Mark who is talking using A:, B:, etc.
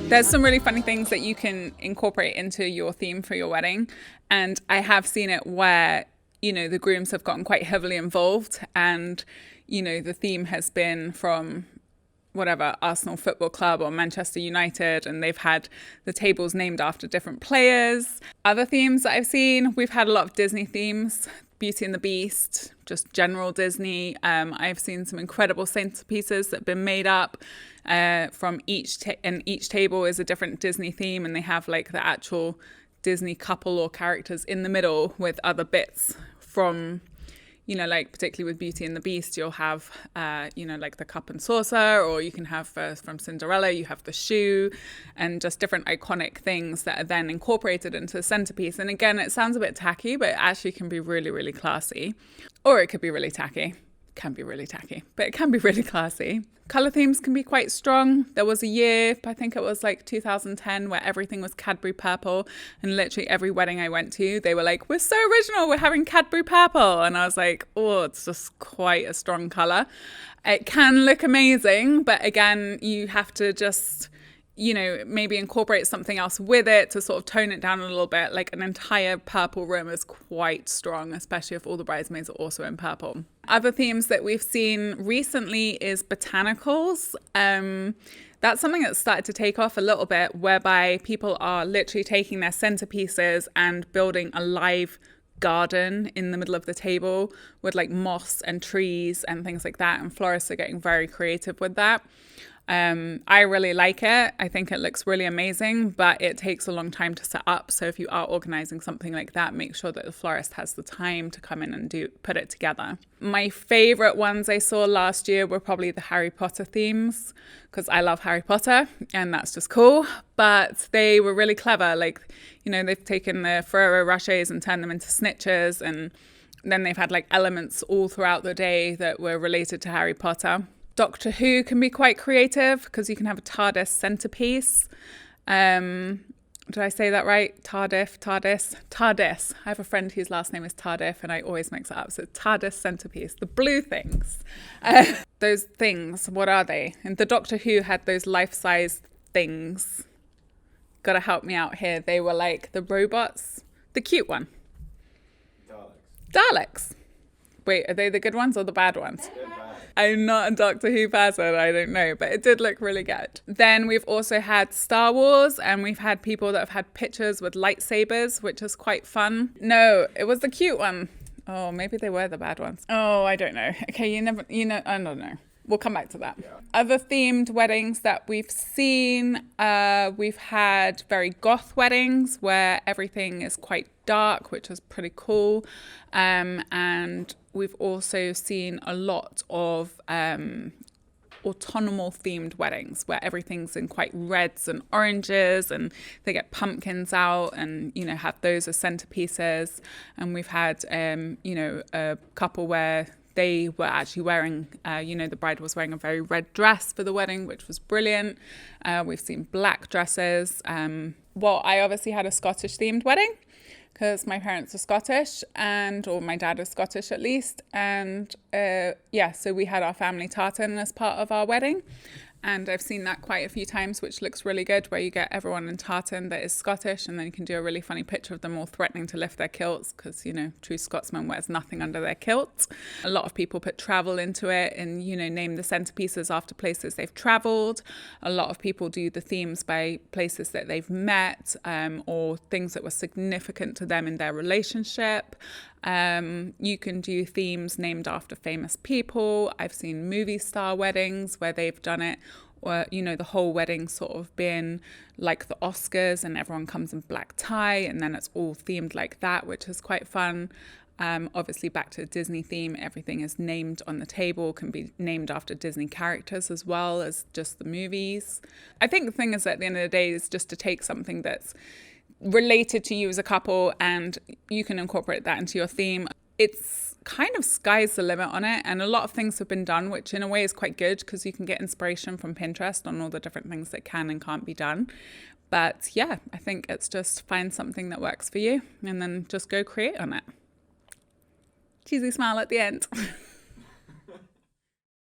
A: There's some really funny things that you can incorporate into your theme for your wedding. And I have seen it where, the grooms have gotten quite heavily involved and, the theme has been from whatever, Arsenal Football Club or Manchester United, and they've had the tables named after different players. Other themes that I've seen, we've had a lot of Disney themes, Beauty and the Beast, just general Disney. I've seen some incredible centerpieces that have been made up from each table is a different Disney theme, and they have like the actual Disney couple or characters in the middle with other bits from, like particularly with Beauty and the Beast, you'll have, like the cup and saucer, or you can have from Cinderella, you have the shoe, and just different iconic things that are then incorporated into the centerpiece. And again, it sounds a bit tacky, but it actually can be really, really classy. Or it could be really tacky. Can be really tacky, but it can be really classy. Colour themes can be quite strong. There was a year, I think it was like 2010, where everything was Cadbury purple, and literally every wedding I went to, they were like, we're so original, we're having Cadbury purple. And I was like, oh, it's just quite a strong colour. It can look amazing, but again, you have to just, maybe incorporate something else with it to sort of tone it down a little bit. Like an entire purple room is quite strong, especially if all the bridesmaids are also in purple. Other themes that we've seen recently is Botanicals. That's something that's started to take off a little bit, whereby people are literally taking their centerpieces and building a live garden in the middle of the table with like moss and trees and things like that. And florists are getting very creative with that. I really like it. I think it looks really amazing, but it takes a long time to set up. So if you are organizing something like that, make sure that the florist has the time to come in and put it together. My favorite ones I saw last year were probably the Harry Potter themes, because I love Harry Potter and that's just cool. But they were really clever. Like, they've taken the Ferrero Rochers and turned them into snitches, and then they've had like elements all throughout the day that were related to Harry Potter. Doctor Who can be quite creative because you can have a TARDIS centerpiece. Did I say that right? TARDIS. I have a friend whose last name is Tardif and I always mix it up. So TARDIS centerpiece, the blue things. Those things, what are they? And the Doctor Who had those life-size things. Gotta help me out here. They were like the robots. The cute one. Daleks. Wait, are they the good ones or the bad ones? I'm not a Doctor Who person, I don't know, but it did look really good. Then we've also had Star Wars, and we've had people that have had pictures with lightsabers, which is quite fun. No, it was the cute one. Oh, maybe they were the bad ones. Oh, I don't know. Okay, I don't know. We'll come back to that. Yeah. Other themed weddings that we've seen, we've had very goth weddings where everything is quite dark, which is pretty cool. And we've also seen a lot of autumnal themed weddings where everything's in quite reds and oranges, and they get pumpkins out and, have those as centerpieces. And we've had, a couple where they were actually wearing, the bride was wearing a very red dress for the wedding, which was brilliant. We've seen black dresses. I obviously had a Scottish themed wedding because my parents are Scottish, or my dad is Scottish at least. And so we had our family tartan as part of our wedding. And I've seen that quite a few times, which looks really good, where you get everyone in tartan that is Scottish, and then you can do a really funny picture of them all threatening to lift their kilts because, true Scotsman wears nothing under their kilt. A lot of people put travel into it and, name the centerpieces after places they've traveled. A lot of people do the themes by places that they've met, or things that were significant to them in their relationship. You can do themes named after famous people. I've seen movie star weddings where they've done it, or, the whole wedding sort of been like the Oscars and everyone comes in black tie and then it's all themed like that, which is quite fun. Obviously back to the Disney theme, everything is named on the table, can be named after Disney characters as well as just the movies. I think the thing is at the end of the day is just to take something that's related to you as a couple and you can incorporate that into your theme. It's kind of sky's the limit on it, and a lot of things have been done, which in a way is quite good because you can get inspiration from Pinterest on all the different things that can and can't be done. But yeah, I think it's just find something that works for you and then just go create on it. Cheesy smile at the end.